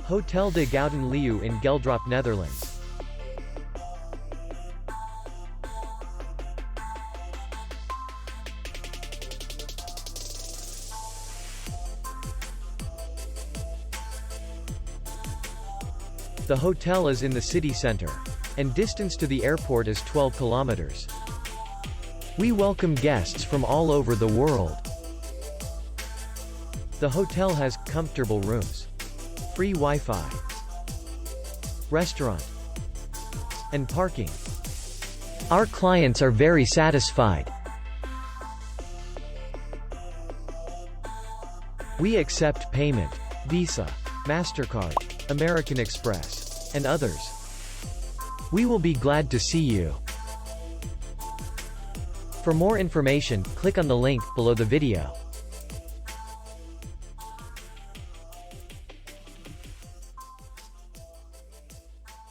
Hotel de Gouden Leeuw in Geldrop, Netherlands. The hotel is in the city center, and distance to the airport is 12 kilometers. We welcome guests from all over the world. The hotel has comfortable rooms, free Wi-Fi, restaurant, and parking. Our clients are very satisfied. We accept payment, Visa, MasterCard, American Express, and others. We will be glad to see you. For more information, click on the link below the video.